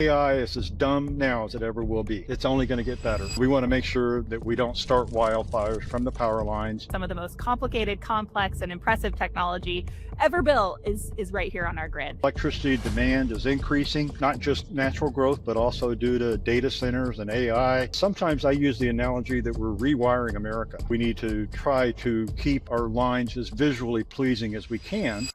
AI is as dumb now as it ever will be. It's only going to get better. We want to make sure that we don't start wildfires from the power lines. Some of the most complicated, complex, and impressive technology ever built is right here on our grid. Electricity demand is increasing, not just natural growth, but also due to data centers and AI. Sometimes I use the analogy that we're rewiring America. We need to try to keep our lines as visually pleasing as we can.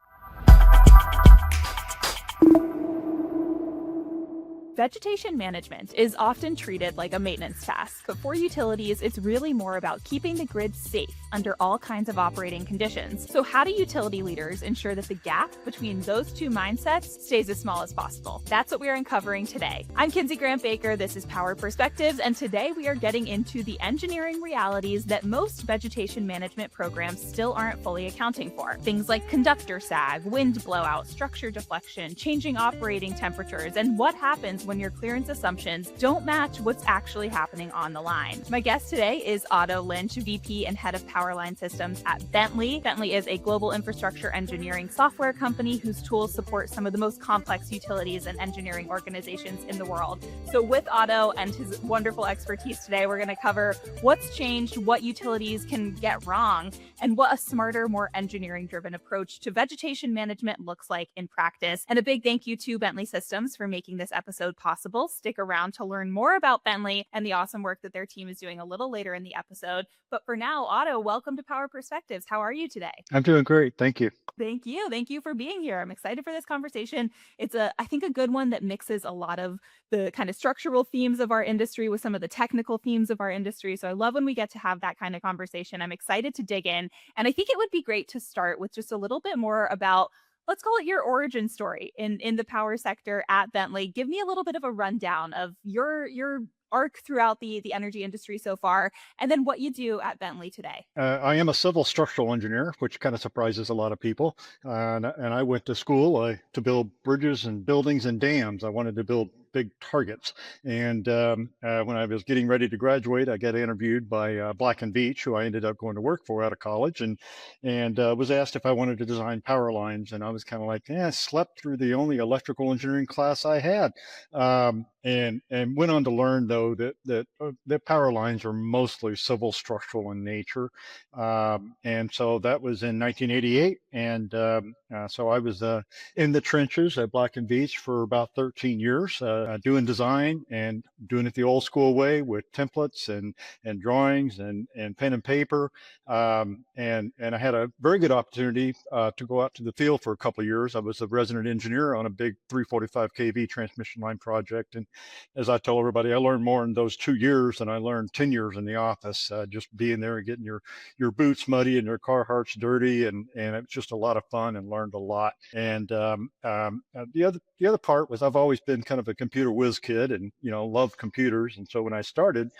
Vegetation management is often treated like a maintenance task, but for utilities, it's really more about keeping the grid safe under all kinds of operating conditions. So how do utility leaders ensure that the gap between those two mindsets stays as small as possible? That's what we're uncovering today. I'm Kinsey Grant Baker, this is Power Perspectives, and today we are getting into the engineering realities that most vegetation management programs still aren't fully accounting for. Things like conductor sag, wind blowout, structure deflection, changing operating temperatures, and what happens when your clearance assumptions don't match what's actually happening on the line. My guest today is Otto Lynch, VP and Head of Powerline Systems at Bentley. Bentley is a global infrastructure engineering software company whose tools support some of the most complex utilities and engineering organizations in the world. So with Otto and his wonderful expertise today, we're going to cover what's changed, what utilities can get wrong, and what a smarter, more engineering-driven approach to vegetation management looks like in practice. And a big thank you to Bentley Systems for making this episode possible. Stick around to learn more about Bentley and the awesome work that their team is doing a little later in the episode. But for now, Otto, welcome to Power Perspectives. How are you today? I'm doing great. Thank you. Thank you. Thank you for being here. I'm excited for this conversation. It's I think a good one that mixes a lot of the kind of structural themes of our industry with some of the technical themes of our industry. So I love when we get to have that kind of conversation. I'm excited to dig in. And I think it would be great to start with just a little bit more about, let's call it your origin story in the power sector at Bentley. Give me a little bit of a rundown of your arc throughout the energy industry so far, and then what you do at Bentley today. I am a civil structural engineer, which kind of surprises a lot of people. And I went to school to build bridges and buildings and dams. I wanted to build big targets. And when I was getting ready to graduate, I got interviewed by Black and Veatch, who I ended up going to work for out of college, and was asked if I wanted to design power lines. And I was kind of like, I slept through the only electrical engineering class I had. And went on to learn though that power lines are mostly civil structural in nature, and so that was in 1988, and so I was in the trenches at Black and Veatch for about 13 years, doing design and doing it the old school way with templates and drawings and pen and paper, and I had a very good opportunity to go out to the field for a couple of years. I was a resident engineer on a big 345 kV transmission line project, and as I tell everybody, I learned more in those 2 years than I learned 10 years in the office, just being there and getting your boots muddy and your Carhartts dirty. And it was just a lot of fun and learned a lot. And the other part was I've always been kind of a computer whiz kid and, loved computers. And so when I started,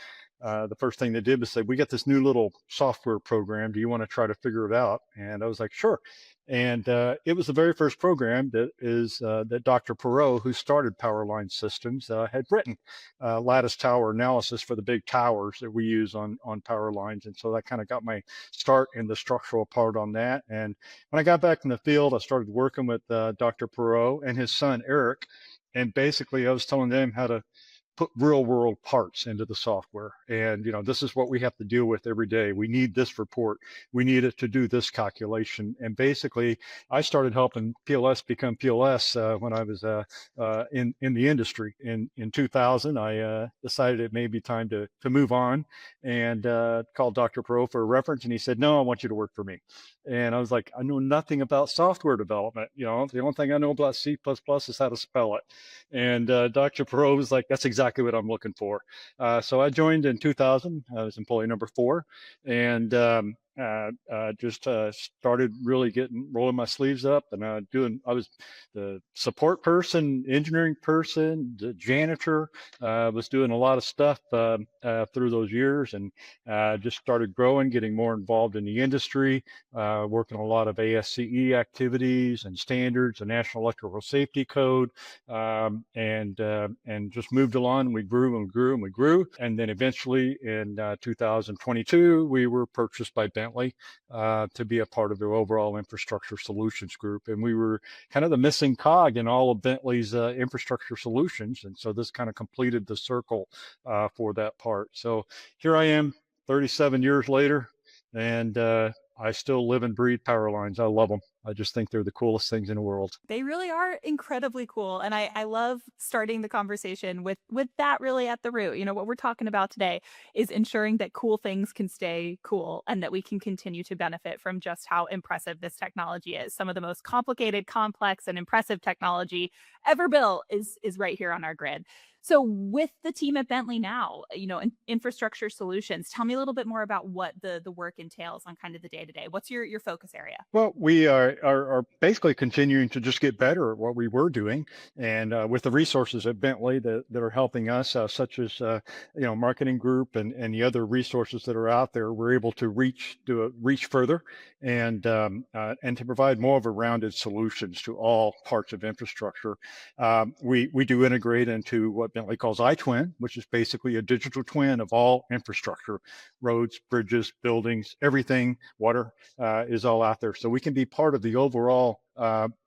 the first thing they did was say, we got this new little software program. Do you want to try to figure it out? And I was like, sure. And it was the very first program that Dr. Perot, who started Powerline Systems, had written, lattice tower analysis for the big towers that we use on power lines. And so that kind of got my start in the structural part on that. And when I got back in the field, I started working with Dr. Perot and his son, Eric. And basically, I was telling them how to put real world parts into the software. And, this is what we have to deal with every day. We need this report. We need it to do this calculation. And basically, I started helping PLS become PLS when I was in the industry. In 2000, I decided it may be time to move on, and called Dr. Pro for a reference. And he said, no, I want you to work for me. And I was like, I know nothing about software development. The only thing I know about C++ is how to spell it. And Dr. Perot was like, that's exactly what I'm looking for. So I joined in 2000. I was employee number 4, and just started really rolling my sleeves up and I was the support person, engineering person, the janitor, was doing a lot of stuff through those years, and just started growing, getting more involved in the industry, working a lot of ASCE activities and standards, the National Electrical Safety Code, and just moved along. We grew and grew and we grew, and then eventually in 2022 we were purchased by Bentley. Bentley to be a part of their overall infrastructure solutions group. And we were kind of the missing cog in all of Bentley's infrastructure solutions. And so this kind of completed the circle for that part. So here I am 37 years later, and I still live and breathe power lines. I love them. I just think they're the coolest things in the world. They really are incredibly cool. And I love starting the conversation with that really at the root. You know, what we're talking about today is ensuring that cool things can stay cool and that we can continue to benefit from just how impressive this technology is. Some of the most complicated, complex, and impressive technology ever built is right here on our grid. So with the team at Bentley now, you know, infrastructure solutions, tell me a little bit more about what the work entails on kind of the day to day. What's your focus area? Well, we are basically continuing to just get better at what we were doing, and with the resources at Bentley that are helping us, such as marketing group and the other resources that are out there, we're able to reach further and to provide more of a rounded solutions to all parts of infrastructure. We do integrate into what Bentley calls iTwin, which is basically a digital twin of all infrastructure, roads, bridges, buildings, everything, water is all out there. So we can be part of the overall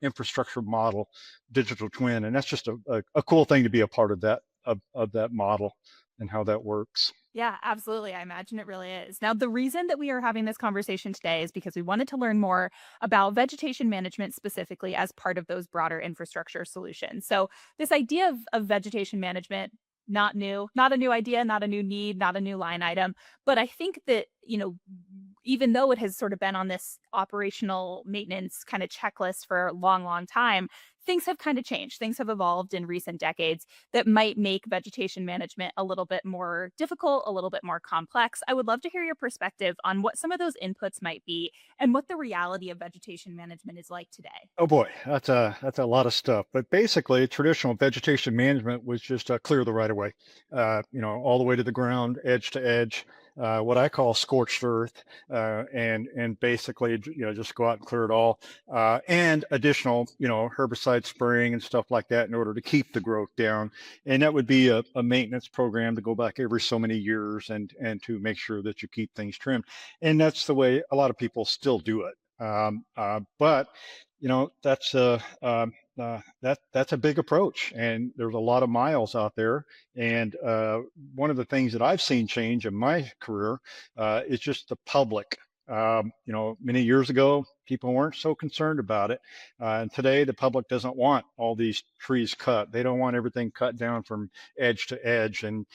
infrastructure model, digital twin, and that's just a cool thing to be a part of that model and how that works. Yeah, absolutely. I imagine it really is. Now, the reason that we are having this conversation today is because we wanted to learn more about vegetation management specifically as part of those broader infrastructure solutions. So, this idea of vegetation management, not new, not a new idea, not a new need, not a new line item. But I think that, you know, even though it has sort of been on this operational maintenance kind of checklist for a long, long time, things have kind of changed. Things have evolved in recent decades that might make vegetation management a little bit more difficult, a little bit more complex. I would love to hear your perspective on what some of those inputs might be and what the reality of vegetation management is like today. Oh boy, that's a lot of stuff. But basically, traditional vegetation management was just clear the right of way, all the way to the ground, edge to edge. What I call scorched earth, and basically, just go out and clear it all, and additional, herbicide spraying and stuff like that in order to keep the growth down. And that would be a maintenance program to go back every so many years and to make sure that you keep things trimmed. And that's the way a lot of people still do it. But that's that's a big approach, and there's a lot of miles out there. And one of the things that I've seen change in my career is just the public. Many years ago, people weren't so concerned about it, and today the public doesn't want all these trees cut. They don't want everything cut down from edge to edge. And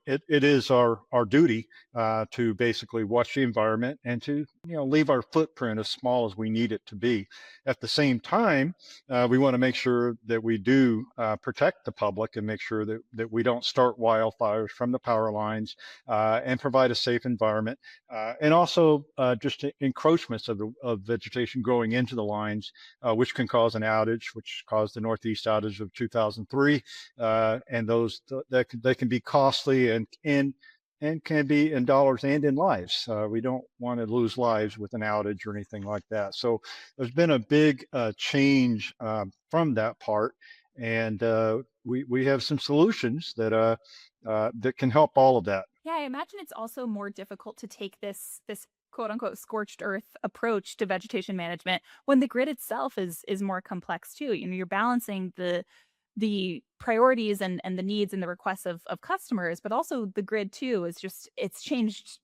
it is our duty to basically watch the environment and to leave our footprint as small as we need it to be. At the same time, we want to make sure that we do protect the public and make sure that we don't start wildfires from the power lines, and provide a safe environment, and also just encroachments of vegetation growing into the lines, which can cause an outage, which caused the Northeast outage of 2003, and those they can be costly and can be in dollars and in lives. We don't want to lose lives with an outage or anything like that. So there's been a big change from that part, and we have some solutions that can help all of that. Yeah, I imagine it's also more difficult to take this quote unquote scorched earth approach to vegetation management when the grid itself is more complex too. You know, you're balancing the priorities and the needs and the requests of customers, but also the grid too is just it's changed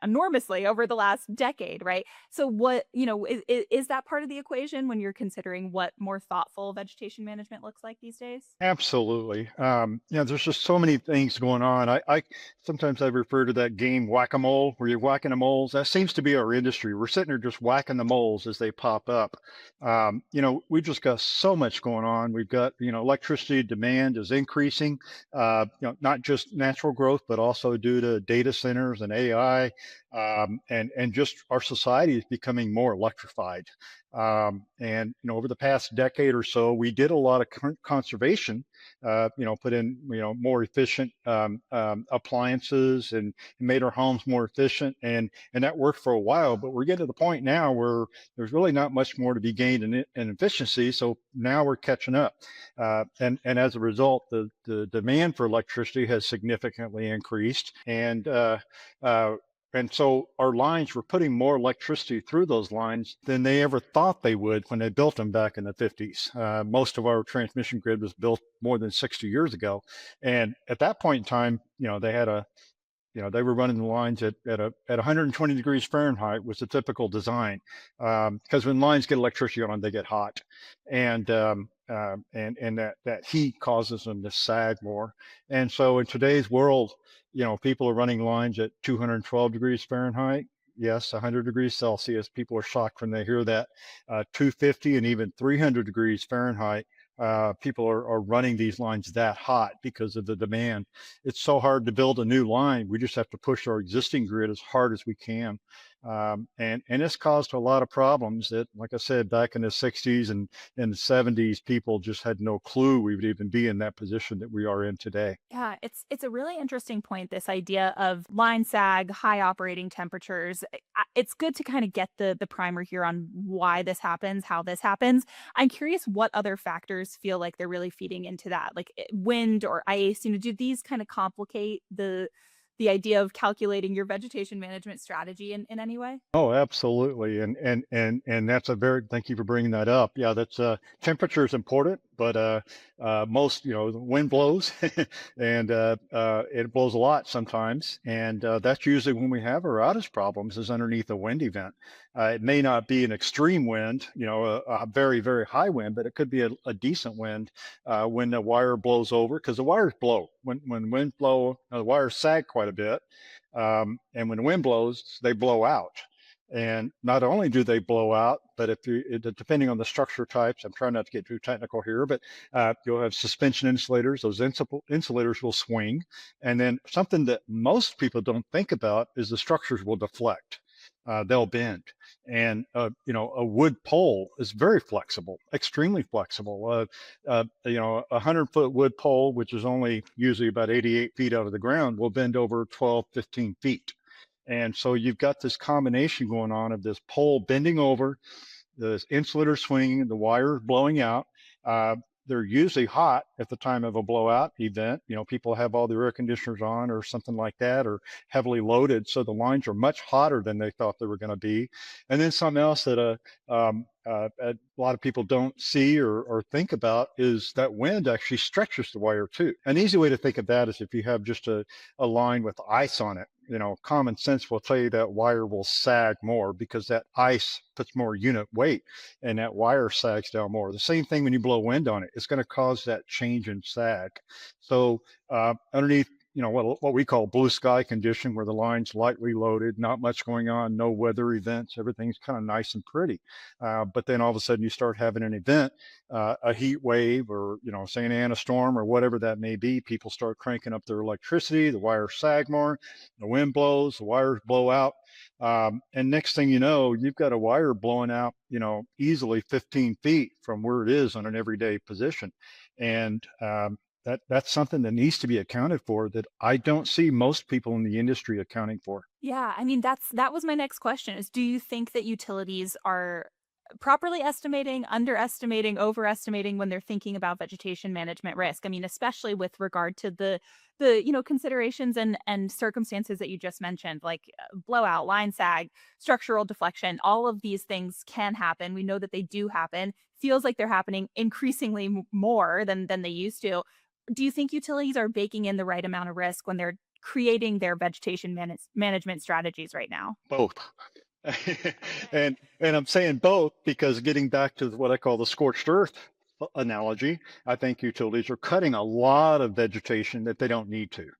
enormously over the last decade, right? So what, is that part of the equation when you're considering what more thoughtful vegetation management looks like these days? Absolutely. There's just so many things going on. I sometimes I refer to that game whack-a-mole, where you're whacking the moles. That seems to be our industry. We're sitting there just whacking the moles as they pop up. We've just got so much going on. We've got, electricity demand is increasing, not just natural growth, but also due to data centers and AI, and just our society is becoming more electrified. And over the past decade or so, we did a lot of conservation, put in more efficient appliances and made our homes more efficient, and that worked for a while. But we're getting to the point now where there's really not much more to be gained in efficiency. So now we're catching up, and as a result, the demand for electricity has significantly increased, and and so our lines were putting more electricity through those lines than they ever thought they would when they built them back in the 50s. Most of our transmission grid was built more than 60 years ago. And at that point in time, they had they were running the lines at 120 degrees Fahrenheit was the typical design. Because when lines get electricity on, they get hot, and that heat causes them to sag more. And so in today's world, people are running lines at 212 degrees Fahrenheit. Yes, 100 degrees Celsius. People are shocked when they hear that. 250 and even 300 degrees Fahrenheit. People are running these lines that hot because of the demand. It's so hard to build a new line. We just have to push our existing grid as hard as we can. And it's caused a lot of problems that, like I said, back in the 60s and in the 70s, people just had no clue we would even be in that position that we are in today. Yeah, it's a really interesting point, this idea of line sag, high operating temperatures. It's good to kind of get the primer here on why this happens, how this happens. I'm curious what other factors feel like they're really feeding into that, like wind or ice. Do these kind of complicate the idea of calculating your vegetation management strategy in any way? Oh, absolutely. And that's a very, thank you for bringing that up. Yeah, that's temperature is important, but most, the wind blows and it blows a lot sometimes. And that's usually when we have our outage problems is underneath a wind event. It may not be an extreme wind, a very, very high wind, but it could be a decent wind when the wire blows over, because the wires blow. When wind blow, the wires sag quite a bit. And when the wind blows, they blow out. And not only do they blow out, but depending on the structure types, I'm trying not to get too technical here, but you'll have suspension insulators. Those insulators will swing. And then something that most people don't think about is the structures will deflect. They'll bend. And, a wood pole is very flexible, extremely flexible. 100-foot wood pole, which is only usually about 88 feet out of the ground, will bend over 12, 15 feet. And so you've got this combination going on of this pole bending over, the insulator swinging, the wire blowing out. Uh, they're usually hot at the time of a blowout event. People have all their air conditioners on or something like that, or heavily loaded. So the lines are much hotter than they thought they were going to be. And then something else that a lot of people don't see or think about is that wind actually stretches the wire too. An easy way to think of that is if you have just a line with ice on it. Common sense will tell you that wire will sag more because that ice puts more unit weight and that wire sags down more. The same thing when you blow wind on it, it's going to cause that change in sag. So underneath, what we call blue sky condition, where the line's lightly loaded, not much going on, no weather events, everything's kind of nice and pretty. But then all of a sudden you start having an event, a heat wave, or say an Ana storm or whatever that may be. People start cranking up their electricity, the wires sag more, the wind blows, the wires blow out. And next thing you know, you've got a wire blowing out, easily 15 feet from where it is on an everyday position. And that's something that needs to be accounted for that I don't see most people in the industry accounting for. Yeah, that was my next question is, do you think that utilities are properly estimating, underestimating, overestimating when they're thinking about vegetation management risk? Especially with regard to the considerations and circumstances that you just mentioned, like blowout, line sag, structural deflection. All of these things can happen. We know that they do happen. Feels like they're happening increasingly more than they used to. Do you think utilities are baking in the right amount of risk when they're creating their vegetation management strategies right now? Both. And I'm saying both because getting back to what I call the scorched earth analogy, I think utilities are cutting a lot of vegetation that they don't need to.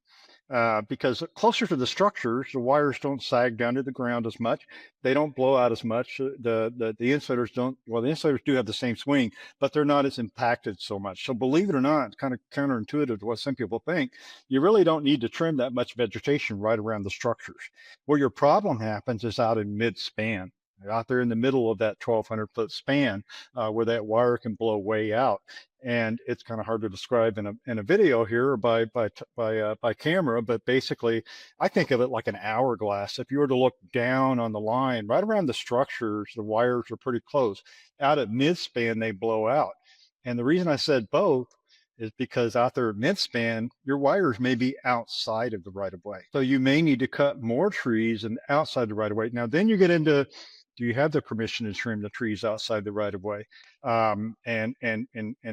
Because closer to the structures, the wires don't sag down to the ground as much. They don't blow out as much. The insulators don't. Well, the insulators do have the same swing, but they're not as impacted so much. So believe it or not, it's kind of counterintuitive to what some people think. You really don't need to trim that much vegetation right around the structures. Where your problem happens is out in mid-span, out there in the middle of that 1,200-foot span, where that wire can blow way out. And it's kind of hard to describe in a video here or by camera, but basically, I think of it like an hourglass. If you were to look down on the line, right around the structures, the wires are pretty close. Out at mid-span, they blow out. And the reason I said both is because out there at midspan, your wires may be outside of the right of way. So you may need to cut more trees and outside the right of way. Now, then you get into, do you have the permission to trim the trees outside the right of way, and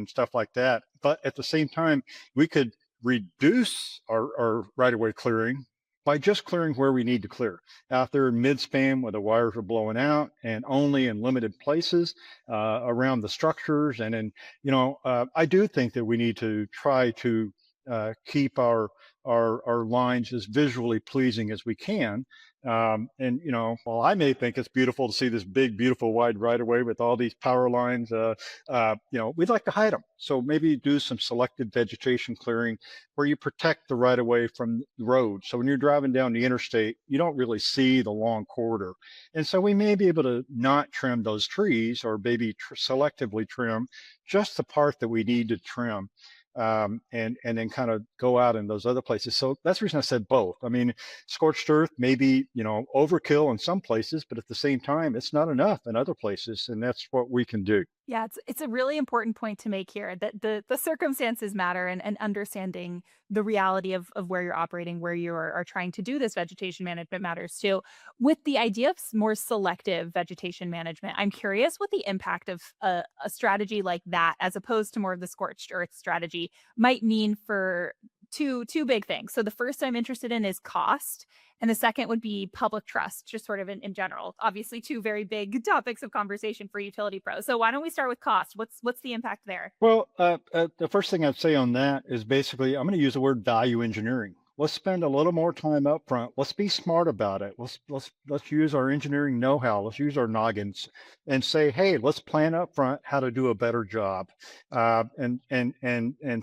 stuff like that. But at the same time, we could reduce our right of way clearing by just clearing where we need to clear out there in midspan where the wires are blowing out, and only in limited places around the structures. And then, I do think that we need to try to keep our lines as visually pleasing as we can. And while I may think it's beautiful to see this big, beautiful, wide right of way with all these power lines, we'd like to hide them. So maybe do some selective vegetation clearing where you protect the right of way from the road. So when you're driving down the interstate, you don't really see the long corridor. And so we may be able to not trim those trees, or maybe selectively trim just the part that we need to trim. And then kind of go out in those other places. So that's the reason I said both. I mean, scorched earth may be, overkill in some places, but at the same time, it's not enough in other places. And that's what we can do. Yeah, it's a really important point to make here, that the circumstances matter, and understanding the reality of where you're operating, where you are trying to do this vegetation management matters too. With the idea of more selective vegetation management, I'm curious what the impact of a strategy like that, as opposed to more of the scorched earth strategy, might mean for two big things. So the first I'm interested in is cost, and the second would be public trust, just sort of in general. Obviously, two very big topics of conversation for utility pros. So why don't we start with cost? What's the impact there? Well, the first thing I'd say on that is basically, I'm going to use the word value engineering. Let's spend a little more time up front. Let's be smart about it. Let's use our engineering know-how. Let's use our noggins and say, hey, let's plan up front how to do a better job. And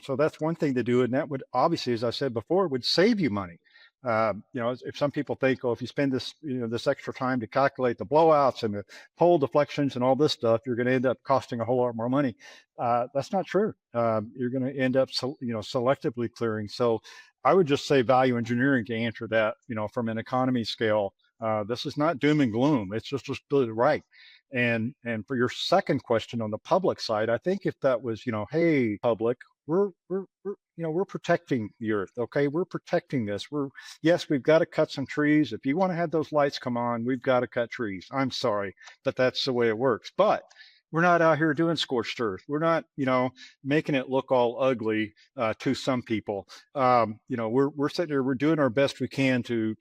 so that's one thing to do, and that would obviously, as I said before, would save you money. If some people think, oh, if you spend this extra time to calculate the blowouts and the pole deflections and all this stuff, you're going to end up costing a whole lot more money. That's not true. You're going to end up, selectively clearing. So I would just say value engineering to answer that, from an economy scale. This is not doom and gloom. It's just do it right. And for your second question on the public side, I think if that was, hey, public, we're protecting the earth. Okay, we're protecting this. Yes, we've got to cut some trees. If you want to have those lights come on, we've got to cut trees. I'm sorry, but that's the way it works. But we're not out here doing scorched earth. We're not, making it look all ugly to some people. We're sitting there. We're doing our best we can to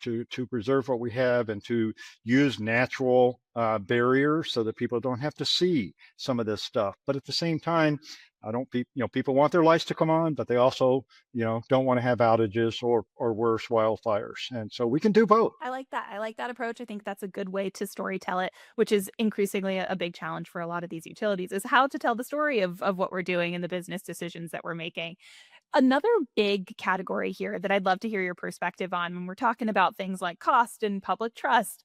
preserve what we have, and to use natural barriers so that people don't have to see some of this stuff. But at the same time, I don't be, people want their lights to come on, but they also, don't want to have outages or worse, wildfires. And so we can do both. I like that. I like that approach. I think that's a good way to story tell it, which is increasingly a big challenge for a lot of these utilities, is how to tell the story of what we're doing and the business decisions that we're making. Another big category here that I'd love to hear your perspective on when we're talking about things like cost and public trust,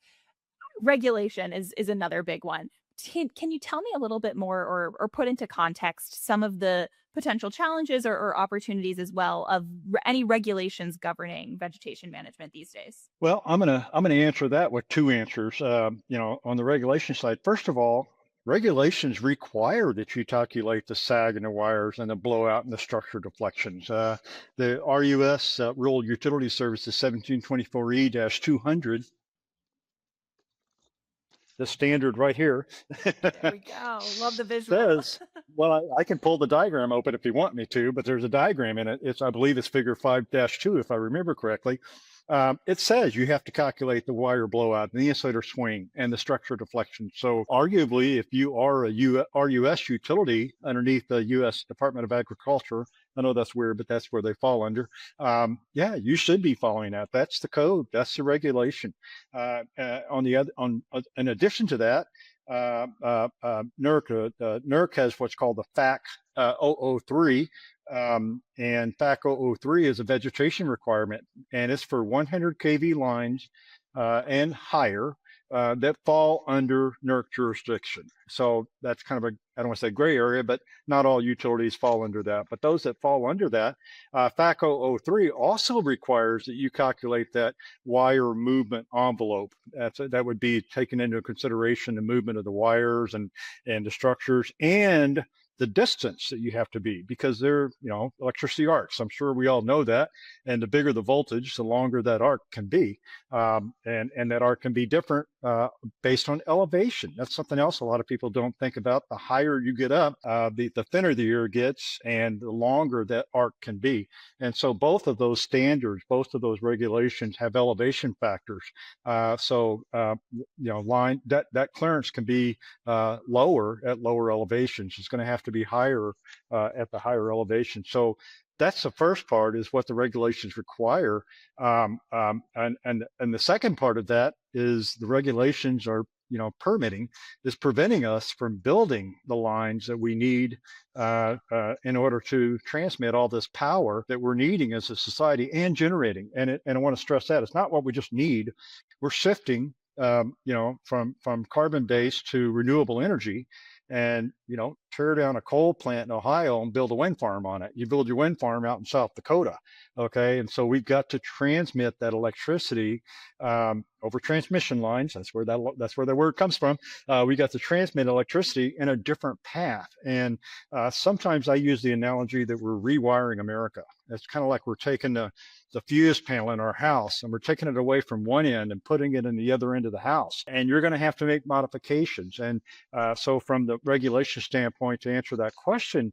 regulation is another big one. Can you tell me a little bit more, or put into context some of the potential challenges or opportunities as well of any regulations governing vegetation management these days? Well, I'm gonna answer that with two answers. On the regulation side, first of all, regulations require that you calculate the sag in the wires and the blowout and the structure deflections. The RUS, Rural Utility Services 1724E-200, the standard right here, There we go. Love the visual. says, well, I can pull the diagram open if you want me to, but there's a diagram in it. I believe it's figure 5-2, if I remember correctly. It says you have to calculate the wire blowout and the insulator swing and the structure deflection. So arguably, if you are a RUS utility underneath the U.S. Department of Agriculture, I know that's weird, but that's where they fall under. You should be following that. That's the code. That's the regulation. In addition to that, NERC has what's called the FAC 003. And FAC 003 is a vegetation requirement, and it's for 100 kV lines and higher that fall under NERC jurisdiction. So that's kind of I don't want to say gray area, but not all utilities fall under that. But those that fall under that, FAC 003 also requires that you calculate that wire movement envelope. That would be taken into consideration the movement of the wires and the structures, and the distance that you have to be, because they're, electricity arcs. I'm sure we all know that. And the bigger the voltage, the longer that arc can be. And that arc can be different based on elevation. That's something else a lot of people don't think about. The higher you get up, the thinner the ear gets and the longer that arc can be. And so both of those standards, both of those regulations have elevation factors. Line that clearance can be lower at lower elevations. It's going to have to be higher at the higher elevation. So that's the first part, is what the regulations require. And the second part of that is the regulations are, permitting is preventing us from building the lines that we need in order to transmit all this power that we're needing as a society and generating. And I want to stress that it's not what we just need. We're shifting, from carbon-based to renewable energy. And tear down a coal plant in Ohio and build a wind farm on it. You build your wind farm out in South Dakota. Okay, and so we've got to transmit that electricity over transmission lines. That's where the word comes from. We got to transmit electricity in a different path. And sometimes I use the analogy that we're rewiring America. It's kind of like we're taking the fuse panel in our house and we're taking it away from one end and putting it in the other end of the house. And you're going to have to make modifications. And so from the regulation standpoint, to answer that question,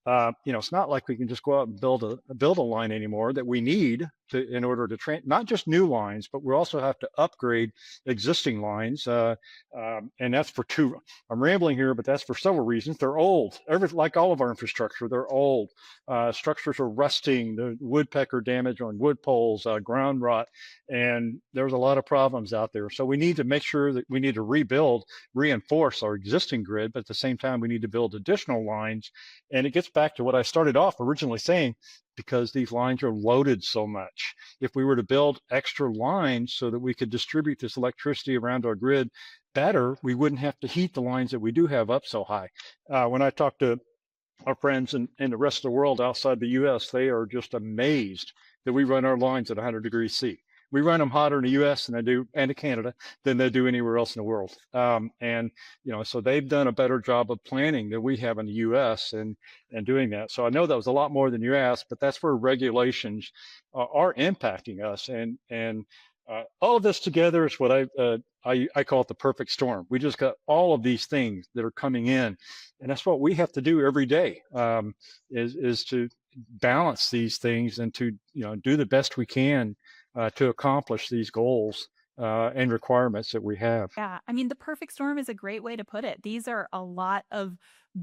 it's not like we can just go out and build a line anymore that we need in order to not just new lines, but we also have to upgrade existing lines. And that's for two. I'm rambling here, but that's for several reasons. They're old. Like all of our infrastructure, they're old. Structures are rusting. The woodpecker damage on wood poles, ground rot, and there's a lot of problems out there. So we need to make sure that we need to reinforce our existing grid, but at the same time, we need to build additional lines. And it gets back to what I started off originally saying, because these lines are loaded so much. If we were to build extra lines so that we could distribute this electricity around our grid better, we wouldn't have to heat the lines that we do have up so high. When I talk to our friends in the rest of the world outside the US, they are just amazed that we run our lines at 100 degrees C. We run them hotter in the US and Canada than they do anywhere else in the world. So they've done a better job of planning than we have in the US and doing that. So I know that was a lot more than you asked, but that's where regulations are impacting us. And all of this together is what I call it the perfect storm. We just got all of these things that are coming in, and that's what we have to do every day, is to balance these things and to do the best we can to accomplish these goals and requirements that we have. Yeah, I mean, the perfect storm is a great way to put it. These are a lot of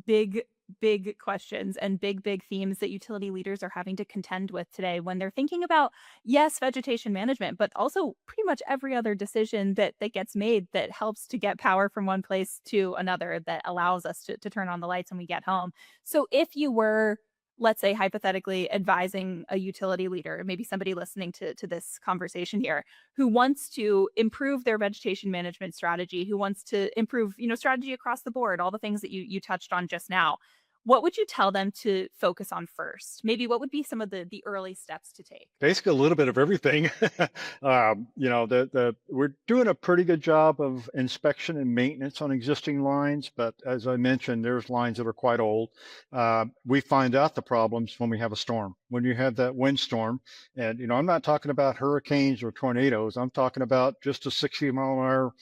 big, big questions and big themes that utility leaders are having to contend with today when they're thinking about, yes, vegetation management, but also pretty much every other decision that gets made that helps to get power from one place to another, that allows us to turn on the lights when we get home. So if you were, let's say, hypothetically advising a utility leader, maybe somebody listening to this conversation here, who wants to improve their vegetation management strategy, who wants to improve, strategy across the board, all the things that you touched on just now, what would you tell them to focus on first? Maybe what would be some of the early steps to take? Basically, a little bit of everything. We're doing a pretty good job of inspection and maintenance on existing lines, but as I mentioned, there's lines that are quite old. We find out the problems when we have a storm. When you have that windstorm, and I'm not talking about hurricanes or tornadoes. I'm talking about just a 60-mile-an-hour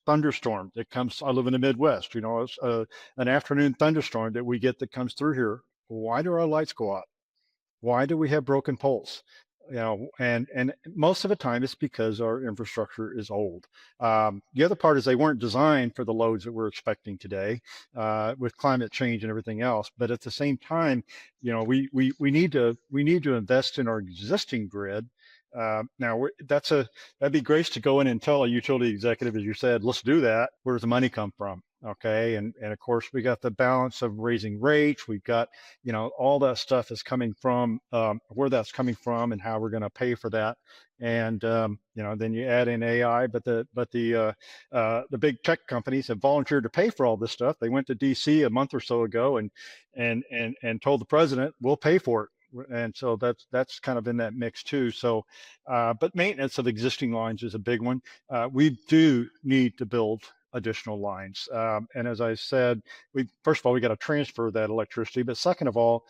thunderstorm that comes. I live in the Midwest. It's an afternoon thunderstorm that we get that comes through here. Why do our lights go out? Why do we have broken poles? And most of the time it's because our infrastructure is old. The other part is they weren't designed for the loads that we're expecting today with climate change and everything else. But at the same time, we need to invest in our existing grid. Now that'd be great to go in and tell a utility executive, as you said, let's do that. Where does the money come from? Okay. And of course we got the balance of raising rates. We've got, all that stuff is coming from, where that's coming from and how we're going to pay for that. And, then you add in AI, but the big tech companies have volunteered to pay for all this stuff. They went to DC a month or so ago and told the president, we'll pay for it. And so that's kind of in that mix too. So, but maintenance of existing lines is a big one. We do need to build additional lines. And as I said, we first of all we got to transfer that electricity, but second of all,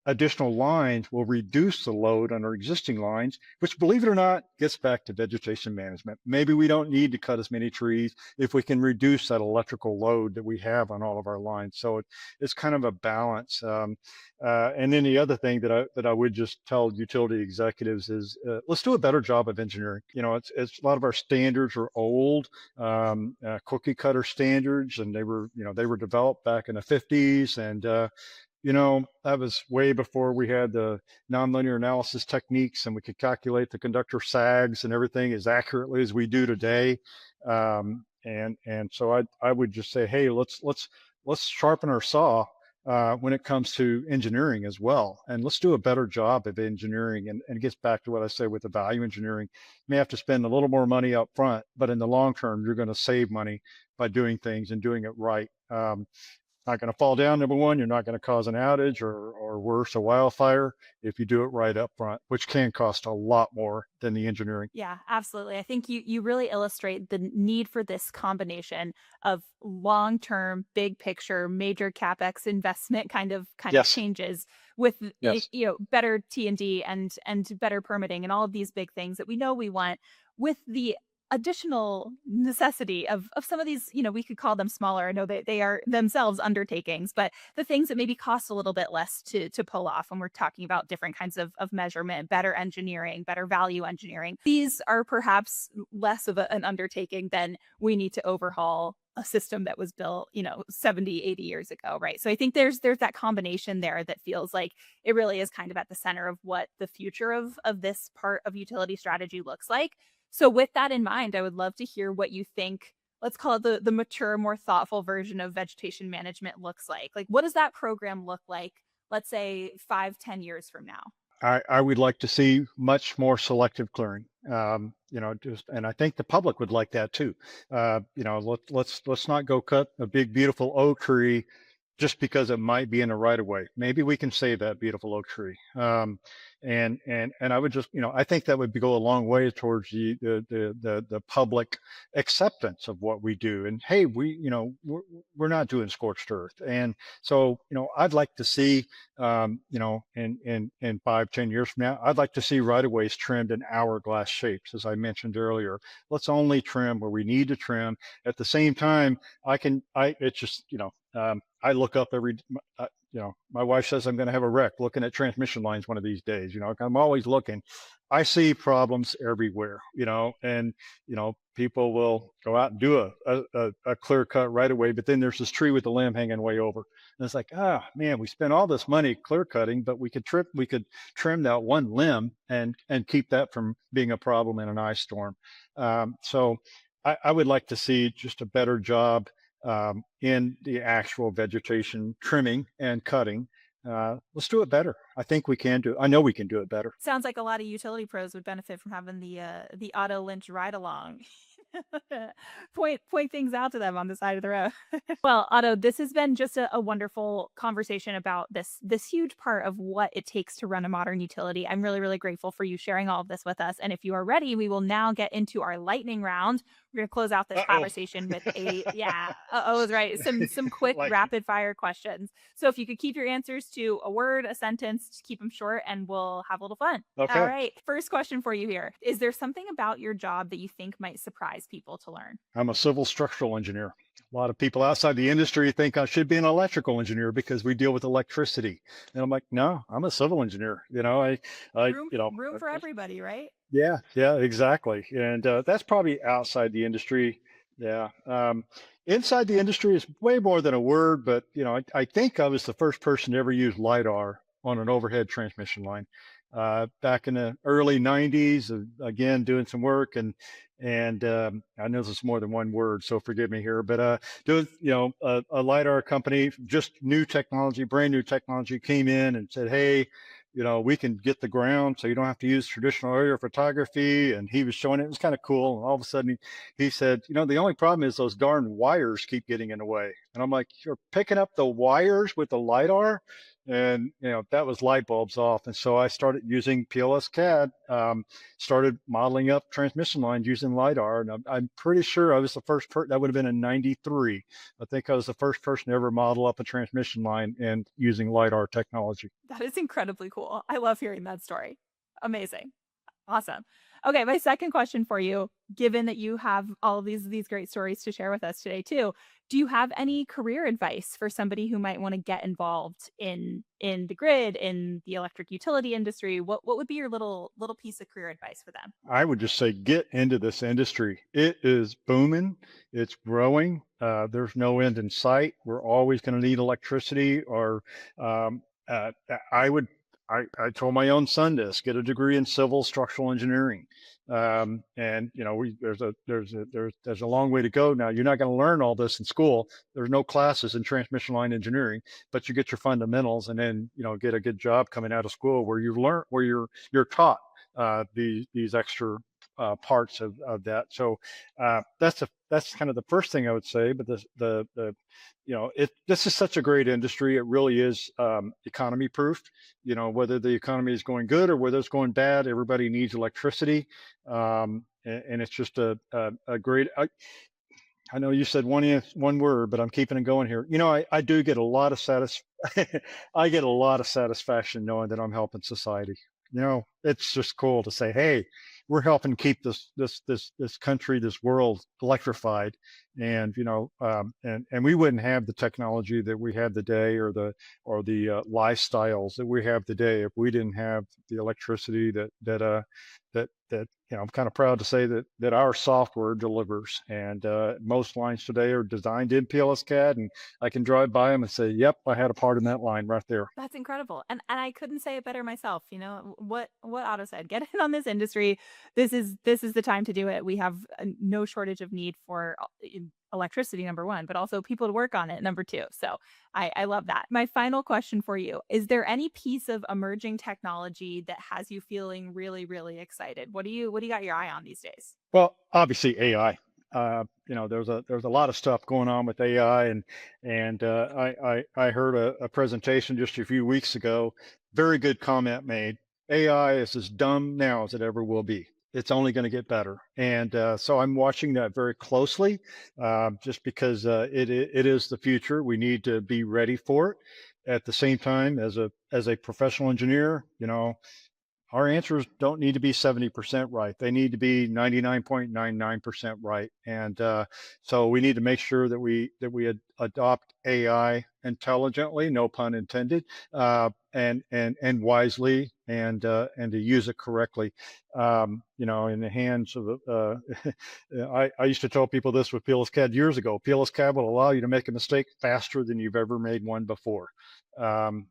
additional lines will reduce the load on our existing lines, which, believe it or not, gets back to vegetation management. Maybe we don't need to cut as many trees if we can reduce that electrical load that we have on all of our lines. So it's kind of a balance. And then the other thing that I would just tell utility executives is let's do a better job of engineering. It's a lot of our standards are old, cookie cutter standards, and they were developed back in the 50s, and that was way before we had the nonlinear analysis techniques and we could calculate the conductor sags and everything as accurately as we do today. And so I would just say, hey, let's sharpen our saw when it comes to engineering as well. And let's do a better job of engineering. And it gets back to what I say with the value engineering. You may have to spend a little more money up front, but in the long term, you're going to save money by doing things and doing it right. Not going to fall down, number one. You're not going to cause an outage or worse, a wildfire if you do it right up front, which can cost a lot more than the engineering. Yeah, absolutely. I think you really illustrate the need for this combination of long-term, big picture, major capex investment kind of Yes. changes with Yes. better T&D and better permitting and all of these big things that we know we want, with the additional necessity of some of these, we could call them smaller. I know they are themselves undertakings, but the things that maybe cost a little bit less to pull off when we're talking about different kinds of measurement, better engineering, better value engineering. These are perhaps less of an undertaking than we need to overhaul a system that was built, 70, 80 years ago, right? So I think there's that combination there that feels like it really is kind of at the center of what the future of this part of utility strategy looks like. So with that in mind, I would love to hear what you think, let's call it the mature, more thoughtful version of vegetation management looks like. Like, what does that program look like, let's say 5, 10 years from now? I would like to see much more selective clearing. And I think the public would like that too. Let's not go cut a big beautiful oak tree just because it might be in the right of way. Maybe we can save that beautiful oak tree. And I would just, I think that would go a long way towards the public acceptance of what we do. And hey, we're not doing scorched earth. And so, I'd like to see, in 5, 10 years from now, I'd like to see right of ways trimmed in hourglass shapes, as I mentioned earlier. Let's only trim where we need to trim. At the same time, it's just, I look up my wife says I'm going to have a wreck looking at transmission lines one of these days. I'm always looking. I see problems everywhere, and, people will go out and do a clear cut right away, but then there's this tree with the limb hanging way over. And it's like, man, we spent all this money clear cutting, but we could trim that one limb and keep that from being a problem in an ice storm. So I would like to see just a better job in the actual vegetation trimming and cutting. Let's do it better. I think we can do. I know we can do it better. Sounds like a lot of utility pros would benefit from having the Otto Lynch ride along. Point things out to them on the side of the road. Well, Otto, this has been just a wonderful conversation about this huge part of what it takes to run a modern utility. I'm really, really grateful for you sharing all of this with us. And if you are ready, we will now get into our lightning round. We're gonna close out this Uh-oh. conversation with is right. Some quick Like, rapid fire questions. So if you could keep your answers to a word, a sentence, just keep them short and we'll have a little fun. okay. All right. First question for you here. Is there something about your job that you think might surprise people to learn? I'm a civil structural engineer. A lot of people outside the industry think I should be an electrical engineer because we deal with electricity. And I'm like, no, I'm a civil engineer. Room for everybody, right? Yeah, exactly. And that's probably outside the industry. Yeah. Inside the industry is way more than a word, but I think I was the first person to ever use LiDAR on an overhead transmission line. Back in the early 90s, again, doing some work and I know this is more than one word, so forgive me here, but doing, a LiDAR company, just new technology, brand new technology came in and said, hey, we can get the ground so you don't have to use traditional aerial photography. And he was showing it. It was kind of cool. And all of a sudden he said, the only problem is those darn wires keep getting in the way. And I'm like, you're picking up the wires with the LiDAR? and that was light bulbs off. And so I started using PLS CAD, started modeling up transmission lines using LiDAR. And I'm pretty sure I was the first person. That would have been in '93. I think I was the first person to ever model up a transmission line and using LiDAR technology. That is incredibly cool. I love hearing that story. Amazing. Awesome. Okay, my second question for you, given that you have all of these great stories to share with us today too, do you have any career advice for somebody who might want to get involved in the grid, in the electric utility industry? What would be your little piece of career advice for them? I would just say get into this industry. It is booming. It's growing. There's no end in sight. We're always going to need electricity. Or um, uh, I would. I told my own son this: get a degree in civil structural engineering. And there's a long way to go. Now you're not going to learn all this in school. There's no classes in transmission line engineering, but you get your fundamentals, and then get a good job coming out of school where you learn, where you're taught these extra parts of that. So that's kind of the first thing I would say. But this is such a great industry. It really is economy proof. Whether the economy is going good or whether it's going bad, everybody needs electricity, and it's just a great. I know you said one word, but I'm keeping it going here. I do get a lot of I get a lot of satisfaction knowing that I'm helping society. It's just cool to say, hey, we're helping keep this country, this world electrified, and and we wouldn't have the technology that we have today, or the lifestyles that we have today, if we didn't have the electricity that I'm kind of proud to say that our software delivers. And most lines today are designed in PLS CAD, and I can drive by them and say, yep, I had a part in that line right there. That's incredible. And I couldn't say it better myself. You know, what Otto said, get in on this industry. This is the time to do it. We have no shortage of need for electricity, number one, but also people to work on it, number two. So I love that. My final question for you, is there any piece of emerging technology that has you feeling really, really excited? What do you got your eye on these days? Well, obviously AI. There's a lot of stuff going on with AI, and I heard a presentation just a few weeks ago. Very good comment made. AI is as dumb now as it ever will be. It's only going to get better, and so I'm watching that very closely, just because it is the future. We need to be ready for it. At the same time, as a professional engineer, our answers don't need to be 70% right. They need to be 99.99% right. And so we need to make sure that we adopt AI intelligently, no pun intended, and wisely, and to use it correctly. In the hands of I used to tell people this with PLS CAD years ago. PLS CAD will allow you to make a mistake faster than you've ever made one before. And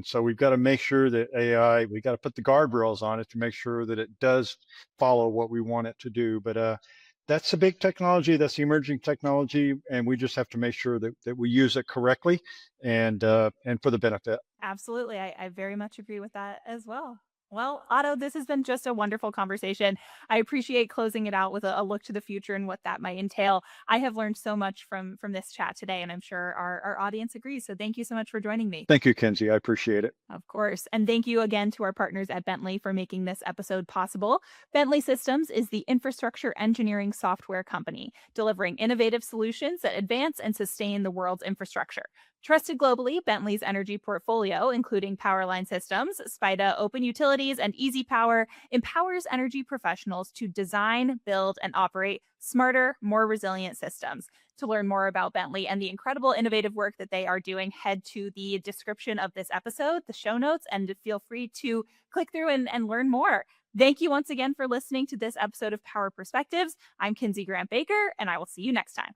so we've got to make sure that we got to put the guardrails on it to make sure that it does follow what we want it to do. But that's a big technology. That's the emerging technology, and we just have to make sure that we use it correctly, and for the benefit. Absolutely. I very much agree with that as well. Well, Otto, this has been just a wonderful conversation. I appreciate closing it out with a look to the future and what that might entail. I have learned so much from this chat today, and I'm sure our audience agrees. So thank you so much for joining me. Thank you, Kinsey. I appreciate it. Of course. And thank you again to our partners at Bentley for making this episode possible. Bentley Systems is the infrastructure engineering software company, delivering innovative solutions that advance and sustain the world's infrastructure. Trusted globally, Bentley's energy portfolio, including Powerline Systems, Spida Open Utilities, and Easy Power, empowers energy professionals to design, build, and operate smarter, more resilient systems. To learn more about Bentley and the incredible innovative work that they are doing, head to the description of this episode, the show notes, and feel free to click through and learn more. Thank you once again for listening to this episode of Power Perspectives. I'm Kinsey Grant Baker, and I will see you next time.